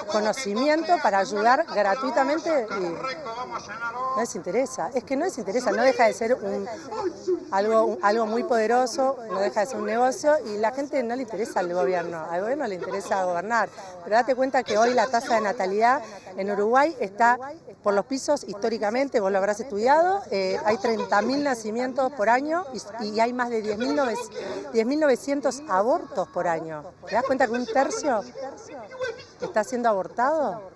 conocimiento para ayudar gratuitamente y no les interesa. Es que no les interesa, no deja de ser algo muy poderoso, no deja de ser un negocio y la gente no le interesa al gobierno le interesa gobernar. Pero date cuenta que hoy la tasa de natalidad en Uruguay está por los pisos históricamente, vos lo habrás estudiado, hay 30.000 nacimientos por año y hay más de 10.900 abortos por año. ¿Te das cuenta que un tercio está siendo abortado?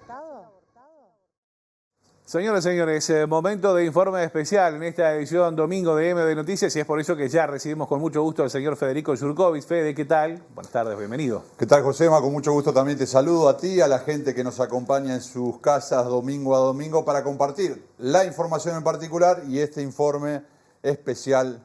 Señoras y señores, momento de informe especial en esta edición domingo de MD Noticias y es por eso que ya recibimos con mucho gusto al señor Federico Jurkovic. Fede, ¿qué tal? Buenas tardes, bienvenido. ¿Qué tal, Josema? Con mucho gusto también te saludo a ti, a la gente que nos acompaña en sus casas domingo a domingo para compartir la información en particular y este informe especial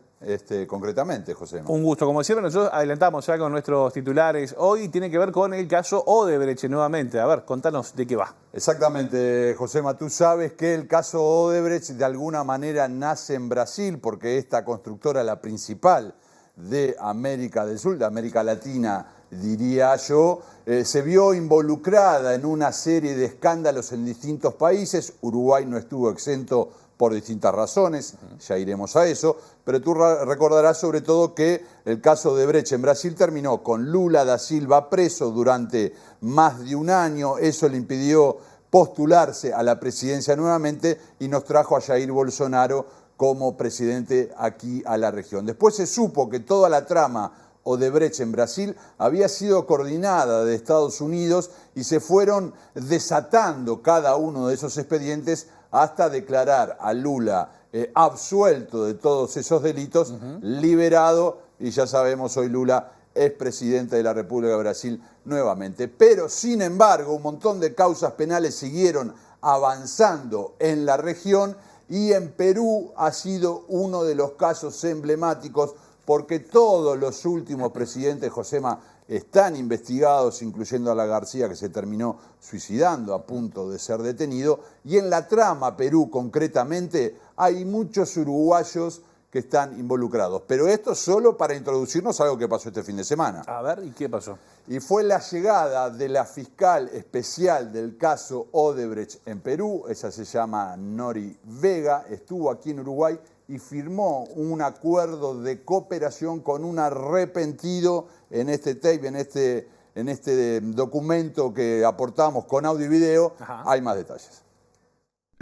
concretamente, José. Un gusto. Como siempre, nosotros adelantamos ya con nuestros titulares. Hoy tiene que ver con el caso Odebrecht nuevamente. A ver, contanos de qué va. Exactamente, Josema. Tú sabes que el caso Odebrecht de alguna manera nace en Brasil porque esta constructora, la principal de América del Sur, de América Latina, diría yo, se vio involucrada en una serie de escándalos en distintos países. Uruguay no estuvo exento por distintas razones, ya iremos a eso, pero tú recordarás sobre todo que el caso de Odebrecht en Brasil terminó con Lula da Silva preso durante más de un año, eso le impidió postularse a la presidencia nuevamente y nos trajo a Jair Bolsonaro como presidente aquí a la región. Después se supo que toda la trama Odebrecht en Brasil había sido coordinada de Estados Unidos y se fueron desatando cada uno de esos expedientes hasta declarar a Lula absuelto de todos esos delitos, liberado, y ya sabemos, hoy Lula es presidente de la República de Brasil nuevamente. Pero, sin embargo, un montón de causas penales siguieron avanzando en la región y en Perú ha sido uno de los casos emblemáticos porque todos los últimos presidentes, Josema, están investigados, incluyendo a la García, que se terminó suicidando a punto de ser detenido. Y en la trama Perú, concretamente, hay muchos uruguayos que están involucrados. Pero esto solo para introducirnos a algo que pasó este fin de semana. A ver, ¿y qué pasó? Y fue la llegada de la fiscal especial del caso Odebrecht en Perú, ella se llama Nori Vega, estuvo aquí en Uruguay y firmó un acuerdo de cooperación con un arrepentido en este tape, en este documento que aportamos con audio y video. Hay más detalles.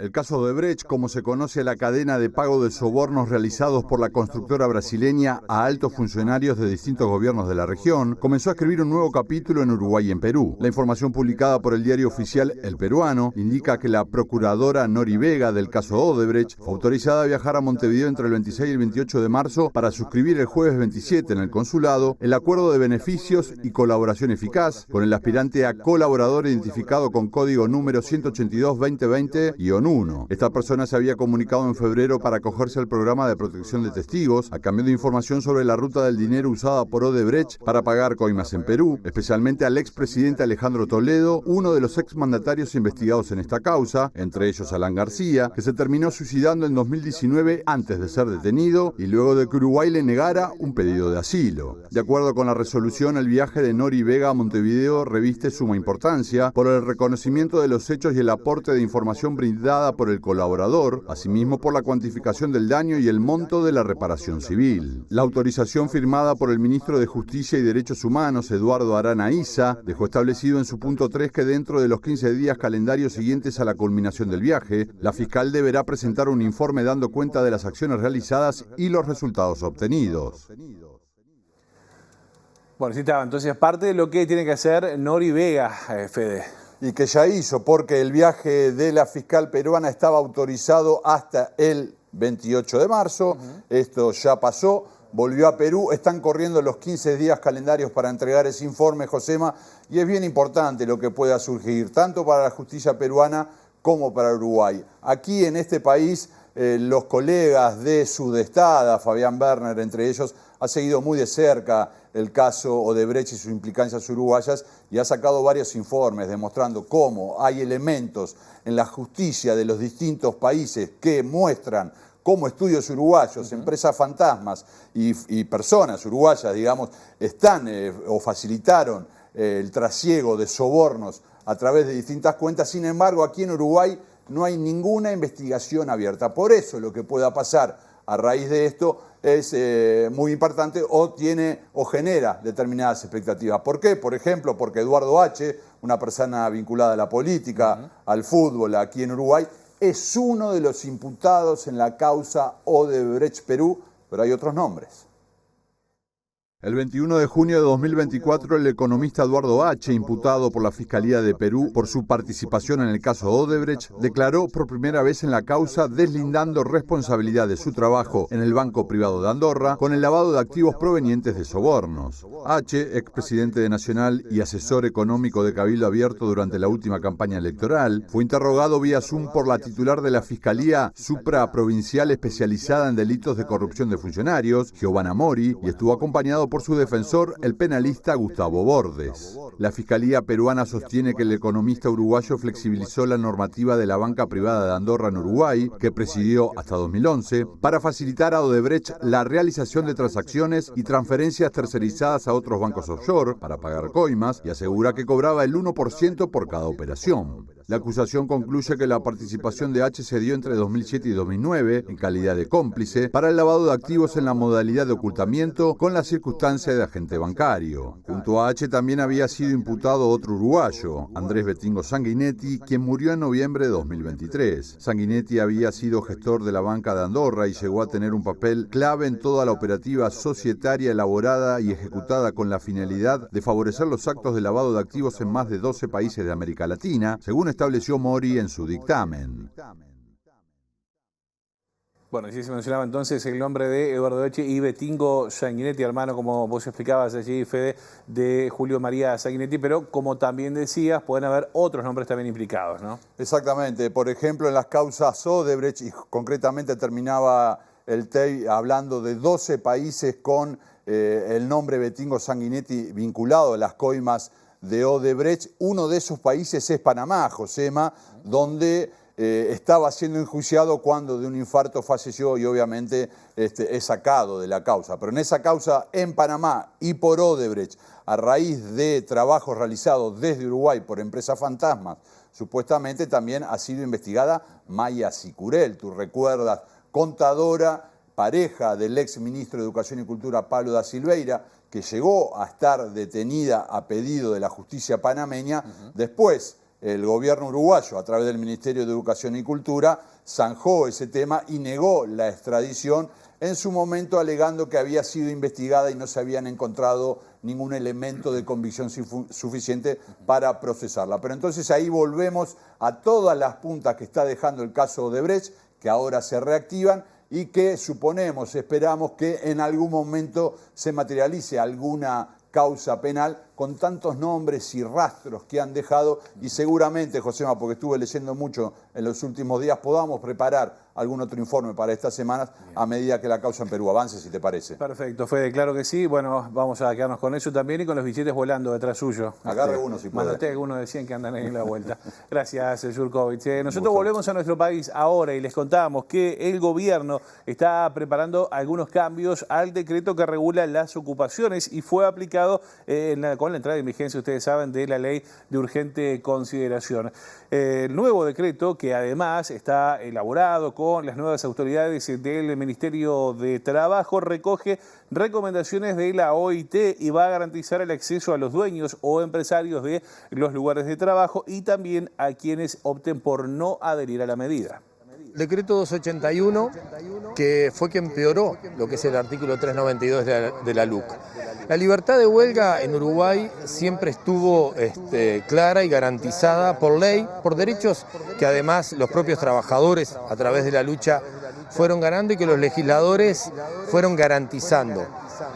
El caso Odebrecht, como se conoce a la cadena de pago de sobornos realizados por la constructora brasileña a altos funcionarios de distintos gobiernos de la región, comenzó a escribir un nuevo capítulo en Uruguay y en Perú. La información publicada por el diario oficial El Peruano indica que la procuradora Nori Vega del caso Odebrecht fue autorizada a viajar a Montevideo entre el 26 y el 28 de marzo para suscribir el jueves 27 en el consulado el acuerdo de beneficios y colaboración eficaz con el aspirante a colaborador identificado con código número 182-2020-1. Esta persona se había comunicado en febrero para acogerse al programa de protección de testigos a cambio de información sobre la ruta del dinero usada por Odebrecht para pagar coimas en Perú, especialmente al expresidente Alejandro Toledo, uno de los exmandatarios investigados en esta causa, entre ellos Alan García, que se terminó suicidando en 2019 antes de ser detenido y luego de que Uruguay le negara un pedido de asilo. De acuerdo con la resolución, el viaje de Nori Vega a Montevideo reviste suma importancia por el reconocimiento de los hechos y el aporte de información brindada por el colaborador, asimismo por la cuantificación del daño y el monto de la reparación civil. La autorización firmada por el ministro de Justicia y Derechos Humanos, Eduardo Arana Issa, dejó establecido en su punto 3 que dentro de los 15 días calendarios siguientes a la culminación del viaje, la fiscal deberá presentar un informe dando cuenta de las acciones realizadas y los resultados obtenidos. Bueno, sí estaba. Entonces, parte de lo que tiene que hacer Nori Vega, Fede. Y que ya hizo, porque el viaje de la fiscal peruana estaba autorizado hasta el 28 de marzo. Esto ya pasó, volvió a Perú. Están corriendo los 15 días calendarios para entregar ese informe, Josema, y es bien importante lo que pueda surgir, tanto para la justicia peruana como para Uruguay. Aquí en este país, los colegas de Sudestada, Fabián Werner entre ellos, ha seguido muy de cerca el caso Odebrecht y sus implicancias uruguayas y ha sacado varios informes demostrando cómo hay elementos en la justicia de los distintos países que muestran cómo estudios uruguayos, empresas fantasmas y personas uruguayas, digamos, están o facilitaron el trasiego de sobornos a través de distintas cuentas. Sin embargo, aquí en Uruguay no hay ninguna investigación abierta. Por eso lo que pueda pasar a raíz de esto es muy importante o genera determinadas expectativas. ¿Por qué? Por ejemplo, porque Eduardo H., una persona vinculada a la política, al fútbol aquí en Uruguay, es uno de los imputados en la causa Odebrecht Perú, pero hay otros nombres. El 21 de junio de 2024, el economista Eduardo H., imputado por la Fiscalía de Perú por su participación en el caso Odebrecht, declaró por primera vez en la causa deslindando responsabilidad de su trabajo en el Banco Privado de Andorra con el lavado de activos provenientes de sobornos. H., expresidente de Nacional y asesor económico de Cabildo Abierto durante la última campaña electoral, fue interrogado vía Zoom por la titular de la Fiscalía Supraprovincial especializada en delitos de corrupción de funcionarios, Giovanna Mori, y estuvo acompañado por su defensor, el penalista Gustavo Bordes. La Fiscalía peruana sostiene que el economista uruguayo flexibilizó la normativa de la banca privada de Andorra en Uruguay, que presidió hasta 2011, para facilitar a Odebrecht la realización de transacciones y transferencias tercerizadas a otros bancos offshore para pagar coimas y asegura que cobraba el 1% por cada operación. La acusación concluye que la participación de H. se dio entre 2007 y 2009 en calidad de cómplice para el lavado de activos en la modalidad de ocultamiento con la circunstancia de agente bancario. Junto a H. también había sido imputado otro uruguayo, Andrés Betingo Sanguinetti, quien murió en noviembre de 2023. Sanguinetti había sido gestor de la banca de Andorra y llegó a tener un papel clave en toda la operativa societaria elaborada y ejecutada con la finalidad de favorecer los actos de lavado de activos en más de 12 países de América Latina, según estableció Mori en su dictamen. Bueno, sí se mencionaba entonces el nombre de Eduardo H. y Betingo Sanguinetti, hermano, como vos explicabas allí, Fede, de Julio María Sanguinetti, pero como también decías, pueden haber otros nombres también implicados, ¿no? Exactamente. Por ejemplo, en las causas Odebrecht, y concretamente terminaba el TEI hablando de 12 países con el nombre Betingo Sanguinetti vinculado a las coimas de Odebrecht. Uno de esos países es Panamá, Josema, donde estaba siendo enjuiciado cuando de un infarto falleció y obviamente es sacado de la causa. Pero en esa causa en Panamá y por Odebrecht, a raíz de trabajos realizados desde Uruguay por empresas fantasmas, supuestamente también ha sido investigada Maya Sicurel, tú recuerdas, contadora, pareja del ex ministro de Educación y Cultura Pablo da Silveira, que llegó a estar detenida a pedido de la justicia panameña. Después, el gobierno uruguayo, a través del Ministerio de Educación y Cultura, zanjó ese tema y negó la extradición, en su momento alegando que había sido investigada y no se habían encontrado ningún elemento de convicción suficiente para procesarla. Pero entonces ahí volvemos a todas las puntas que está dejando el caso Odebrecht, que ahora se reactivan y que suponemos, esperamos que en algún momento se materialice alguna causa penal con tantos nombres y rastros que han dejado, y seguramente, Josema, porque estuve leyendo mucho en los últimos días, podamos preparar algún otro informe para estas semanas a medida que la causa en Perú avance, si te parece. Perfecto, Fede, claro que sí. Bueno, vamos a quedarnos con eso también y con los billetes volando detrás suyo. Agarre uno si puede. Mándate alguno de 100 que andan ahí en la vuelta. Gracias, Jurkovic. Nosotros volvemos a nuestro país ahora y les contamos que el gobierno está preparando algunos cambios al decreto que regula las ocupaciones y fue aplicado con la entrada en vigencia, ustedes saben, de la ley de urgente consideración. El nuevo decreto, que además está elaborado con las nuevas autoridades del Ministerio de Trabajo, recoge recomendaciones de la OIT y va a garantizar el acceso a los dueños o empresarios de los lugares de trabajo y también a quienes opten por no adherir a la medida. Decreto 281, que fue quien empeoró lo que es el artículo 392 de la LUC. La libertad de huelga en Uruguay siempre estuvo clara y garantizada por ley, por derechos que además los propios trabajadores a través de la lucha fueron ganando y que los legisladores fueron garantizando.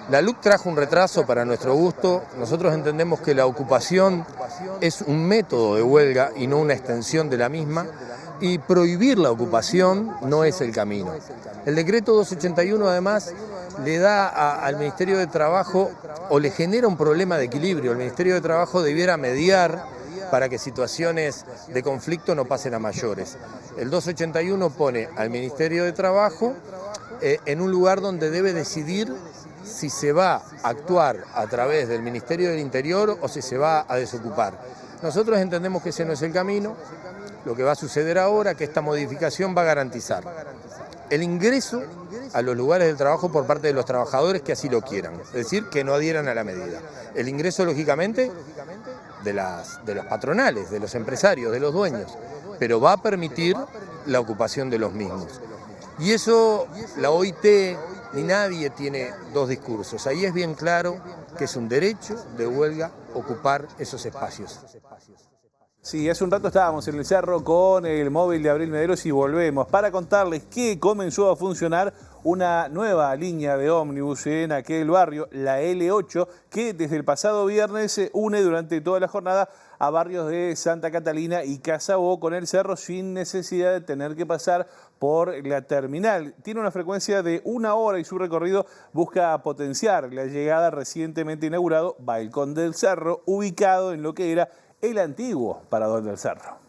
La LUC trajo un retraso para nuestro gusto. Nosotros entendemos que la ocupación es un método de huelga y no una extensión de la misma, y prohibir la ocupación no es el camino. El decreto 281 además le da al Ministerio de Trabajo, o le genera un problema de equilibrio. El Ministerio de Trabajo debiera mediar para que situaciones de conflicto no pasen a mayores. El 281 pone al Ministerio de Trabajo en un lugar donde debe decidir si se va a actuar a través del Ministerio del Interior o si se va a desocupar. Nosotros entendemos que ese no es el camino. Lo que va a suceder ahora, que esta modificación va a garantizar el ingreso a los lugares del trabajo por parte de los trabajadores que así lo quieran, es decir, que no adhieran a la medida. El ingreso, lógicamente, de los patronales, de los empresarios, de los dueños, pero va a permitir la ocupación de los mismos. Y eso la OIT ni nadie tiene dos discursos. Ahí es bien claro que es un derecho de huelga ocupar esos espacios. Sí, hace un rato estábamos en el cerro con el móvil de Abril Mederos y volvemos para contarles que comenzó a funcionar una nueva línea de ómnibus en aquel barrio, la L8, que desde el pasado viernes se une durante toda la jornada a barrios de Santa Catalina y Casabó con el cerro sin necesidad de tener que pasar por la terminal. Tiene una frecuencia de 1 hora y su recorrido busca potenciar la llegada recientemente inaugurado Balcón del Cerro, ubicado en lo que era el antiguo Parador del Cerro.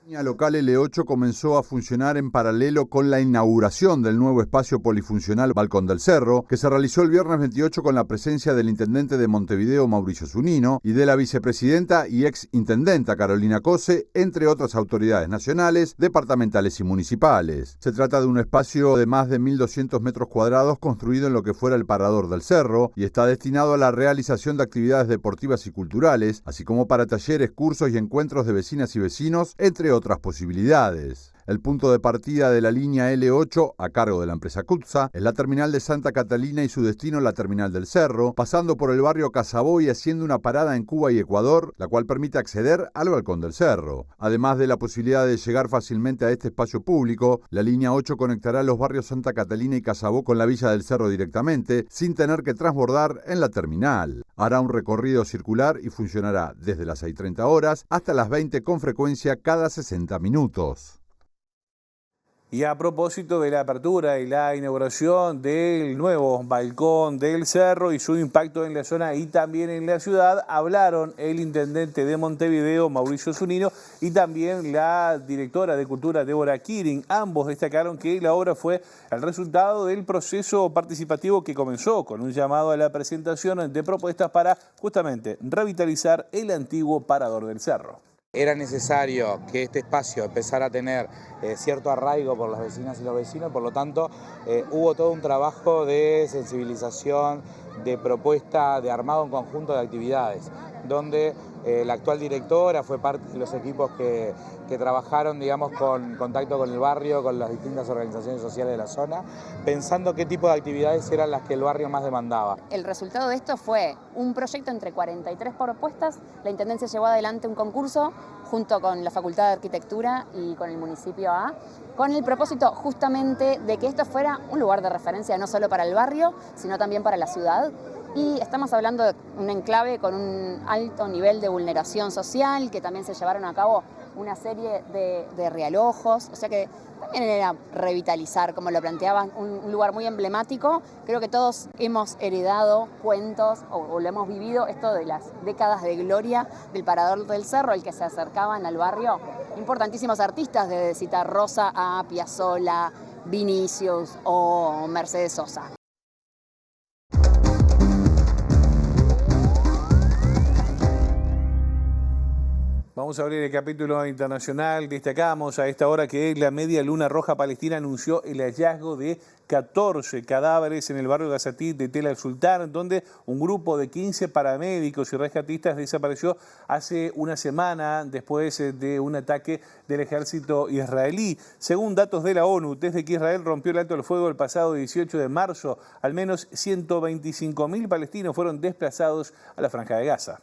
La línea local L8 comenzó a funcionar en paralelo con la inauguración del nuevo espacio polifuncional Balcón del Cerro, que se realizó el viernes 28 con la presencia del intendente de Montevideo, Mauricio Zunino, y de la vicepresidenta y ex intendenta Carolina Cose, entre otras autoridades nacionales, departamentales y municipales. Se trata de un espacio de más de 1.200 metros cuadrados construido en lo que fuera el Parador del Cerro y está destinado a la realización de actividades deportivas y culturales, así como para talleres, cursos y encuentros de vecinas y vecinos, entre otras posibilidades. El punto de partida de la línea L8, a cargo de la empresa CUTSA, es la terminal de Santa Catalina y su destino la terminal del Cerro, pasando por el barrio Casabó y haciendo una parada en Cuba y Ecuador, la cual permite acceder al Balcón del Cerro. Además de la posibilidad de llegar fácilmente a este espacio público, la línea 8 conectará los barrios Santa Catalina y Casabó con la Villa del Cerro directamente, sin tener que transbordar en la terminal. Hará un recorrido circular y funcionará desde las 6:30 horas hasta las 20 con frecuencia cada 60 minutos. Y a propósito de la apertura y la inauguración del nuevo Balcón del Cerro y su impacto en la zona y también en la ciudad, hablaron el intendente de Montevideo, Mauricio Zunino, y también la directora de Cultura, Débora Quirin. Ambos destacaron que la obra fue el resultado del proceso participativo que comenzó con un llamado a la presentación de propuestas para justamente revitalizar el antiguo Parador del Cerro. Era necesario que este espacio empezara a tener cierto arraigo por las vecinas y los vecinos, por lo tanto hubo todo un trabajo de sensibilización, de propuesta, de armado en conjunto de actividades, donde La actual directora fue parte de los equipos que trabajaron, digamos, con contacto con el barrio, con las distintas organizaciones sociales de la zona, pensando qué tipo de actividades eran las que el barrio más demandaba. El resultado de esto fue un proyecto entre 43 propuestas. La Intendencia llevó adelante un concurso junto con la Facultad de Arquitectura y con el municipio A, con el propósito justamente de que esto fuera un lugar de referencia no solo para el barrio, sino también para la ciudad. Y estamos hablando de un enclave con un alto nivel de vulneración social, que también se llevaron a cabo una serie de realojos, o sea que también era revitalizar, como lo planteaban, un lugar muy emblemático. Creo que todos hemos heredado cuentos o lo hemos vivido, esto de las décadas de gloria del Parador del Cerro, al que se acercaban al barrio importantísimos artistas, desde Citar Rosa a Piazzolla, Vinicius o Mercedes Sosa. Vamos a abrir el capítulo internacional. Destacamos a esta hora que la Media Luna Roja Palestina anunció el hallazgo de 14 cadáveres en el barrio Gazatí de Tel al Sultán, donde un grupo de 15 paramédicos y rescatistas desapareció hace una semana después de un ataque del ejército israelí. Según datos de la ONU, desde que Israel rompió el alto el fuego el pasado 18 de marzo, al menos 125.000 palestinos fueron desplazados a la Franja de Gaza.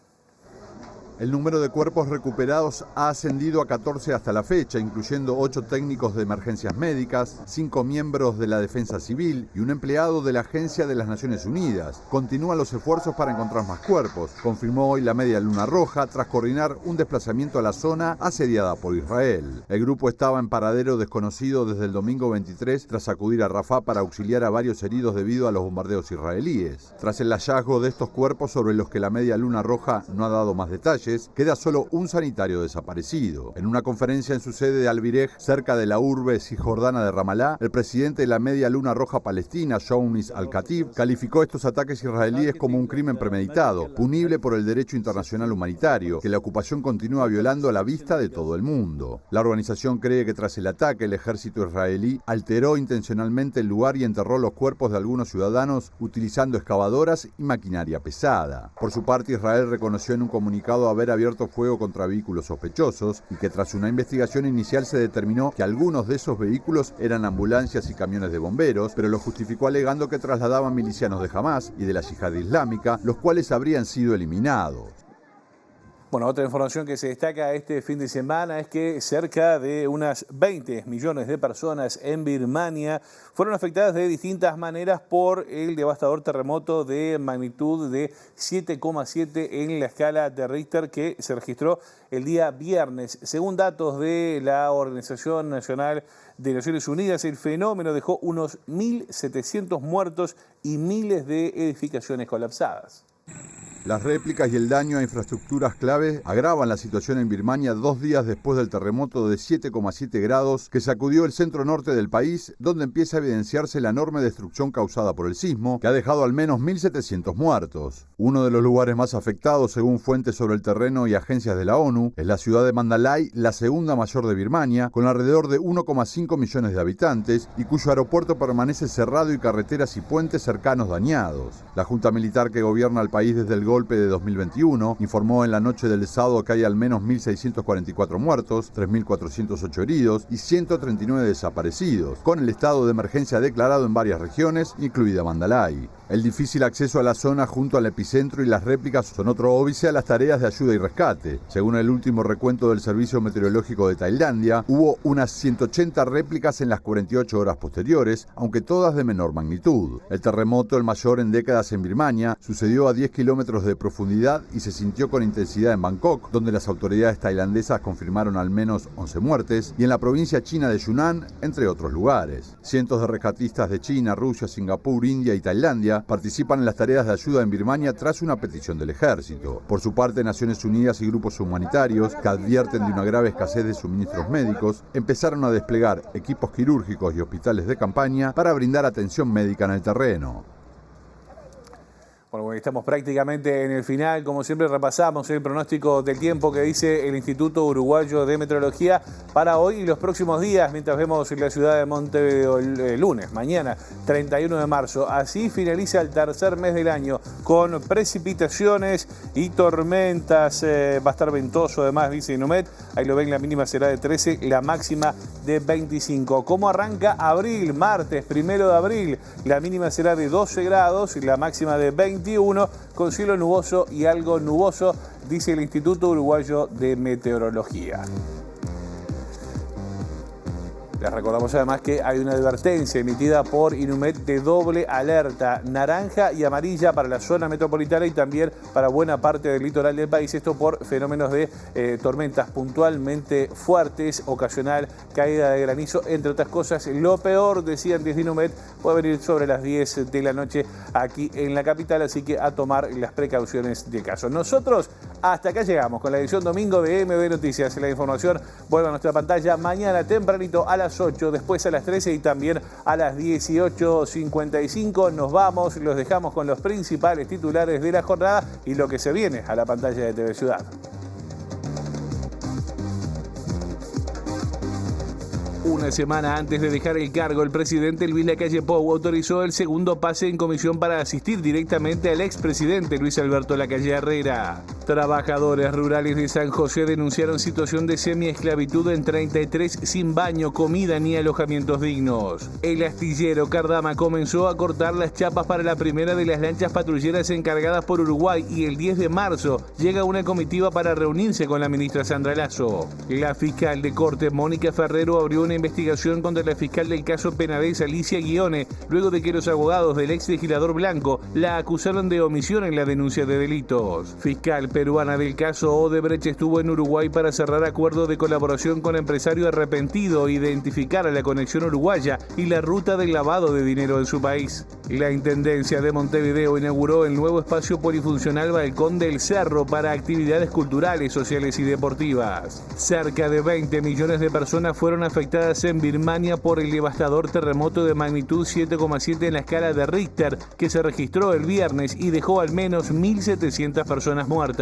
El número de cuerpos recuperados ha ascendido a 14 hasta la fecha, incluyendo 8 técnicos de emergencias médicas, 5 miembros de la Defensa Civil y un empleado de la Agencia de las Naciones Unidas. Continúan los esfuerzos para encontrar más cuerpos, confirmó hoy la Media Luna Roja tras coordinar un desplazamiento a la zona asediada por Israel. El grupo estaba en paradero desconocido desde el domingo 23 tras acudir a Rafah para auxiliar a varios heridos debido a los bombardeos israelíes. Tras el hallazgo de estos cuerpos sobre los que la Media Luna Roja no ha dado más detalles, queda solo un sanitario desaparecido. En una conferencia en su sede de Albirej, cerca de la urbe cisjordana de Ramalá, el presidente de la Media Luna Roja Palestina, Shounis Al-Khatib, calificó estos ataques israelíes como un crimen premeditado, punible por el derecho internacional humanitario, que la ocupación continúa violando a la vista de todo el mundo. La organización cree que tras el ataque, el ejército israelí alteró intencionalmente el lugar y enterró los cuerpos de algunos ciudadanos utilizando excavadoras y maquinaria pesada. Por su parte, Israel reconoció en un comunicado haber abierto fuego contra vehículos sospechosos y que tras una investigación inicial se determinó que algunos de esos vehículos eran ambulancias y camiones de bomberos, pero lo justificó alegando que trasladaban milicianos de Hamás y de la Yihad Islámica, los cuales habrían sido eliminados. Bueno, otra información que se destaca este fin de semana es que cerca de unas 20 millones de personas en Birmania fueron afectadas de distintas maneras por el devastador terremoto de magnitud de 7,7 en la escala de Richter que se registró el día viernes. Según datos de la Organización Nacional de Naciones Unidas, el fenómeno dejó unos 1.700 muertos y miles de edificaciones colapsadas. Las réplicas y el daño a infraestructuras clave agravan la situación en Birmania 2 días después del terremoto de 7,7 grados que sacudió el centro norte del país, donde empieza a evidenciarse la enorme destrucción causada por el sismo, que ha dejado al menos 1.700 muertos. Uno de los lugares más afectados, según fuentes sobre el terreno y agencias de la ONU, es la ciudad de Mandalay, la segunda mayor de Birmania, con alrededor de 1,5 millones de habitantes y cuyo aeropuerto permanece cerrado y carreteras y puentes cercanos dañados. La junta militar que gobierna el país desde el golpe de 2021 informó en la noche del sábado que hay al menos 1.644 muertos, 3.408 heridos y 139 desaparecidos, con el estado de emergencia declarado en varias regiones, incluida Mandalay. El difícil acceso a la zona junto al epicentro y las réplicas son otro óbice a las tareas de ayuda y rescate. Según el último recuento del Servicio Meteorológico de Tailandia, hubo unas 180 réplicas en las 48 horas posteriores, aunque todas de menor magnitud. El terremoto, el mayor en décadas en Birmania, sucedió a 10 kilómetros de profundidad y se sintió con intensidad en Bangkok, donde las autoridades tailandesas confirmaron al menos 11 muertes, y en la provincia china de Yunnan, entre otros lugares. Cientos de rescatistas de China, Rusia, Singapur, India y Tailandia participan en las tareas de ayuda en Birmania tras una petición del ejército. Por su parte, Naciones Unidas y grupos humanitarios, que advierten de una grave escasez de suministros médicos, empezaron a desplegar equipos quirúrgicos y hospitales de campaña para brindar atención médica en el terreno. Bueno, estamos prácticamente en el final. Como siempre repasamos el pronóstico del tiempo que dice el Instituto Uruguayo de Meteorología para hoy y los próximos días, mientras vemos en la ciudad de Montevideo el lunes, mañana, 31 de marzo. Así finaliza el tercer mes del año con precipitaciones y tormentas. Va a estar ventoso además, dice Inumet. Ahí lo ven, la mínima será de 13, la máxima de 25. ¿Cómo arranca abril? Martes, 1 de abril, la mínima será de 12 grados y la máxima de 21, con cielo nuboso y algo nuboso, dice el Instituto Uruguayo de Meteorología. Les recordamos además que hay una advertencia emitida por Inumet de doble alerta, naranja y amarilla para la zona metropolitana y también para buena parte del litoral del país. Esto por fenómenos de tormentas puntualmente fuertes, ocasional caída de granizo, entre otras cosas. Lo peor, decían desde Inumet, puede venir sobre las 10 de la noche aquí en la capital, así que a tomar las precauciones del caso. Nosotros hasta acá llegamos con la edición domingo de MB Noticias. La información vuelve a nuestra pantalla mañana tempranito a las 8, después a las 13 y también a las 18:55. Nos vamos, los dejamos con los principales titulares de la jornada y lo que se viene a la pantalla de TV Ciudad. Una semana antes de dejar el cargo, el presidente Luis Lacalle Pou autorizó el segundo pase en comisión para asistir directamente al expresidente Luis Alberto Lacalle Herrera. Trabajadores rurales de San José denunciaron situación de semiesclavitud en 33 sin baño, comida ni alojamientos dignos. El astillero Cardama comenzó a cortar las chapas para la primera de las lanchas patrulleras encargadas por Uruguay y el 10 de marzo llega una comitiva para reunirse con la ministra Sandra Lasso. La fiscal de corte Mónica Ferrero abrió una investigación contra la fiscal del caso Penedés, Alicia Guione, luego de que los abogados del ex legislador Blanco la acusaron de omisión en la denuncia de delitos. Fiscal peruana del caso Odebrecht estuvo en Uruguay para cerrar acuerdo de colaboración con empresario arrepentido e identificar a la conexión uruguaya y la ruta del lavado de dinero en su país. La Intendencia de Montevideo inauguró el nuevo espacio polifuncional Balcón del Cerro para actividades culturales, sociales y deportivas. Cerca de 20 millones de personas fueron afectadas en Birmania por el devastador terremoto de magnitud 7,7 en la escala de Richter que se registró el viernes y dejó al menos 1.700 personas muertas.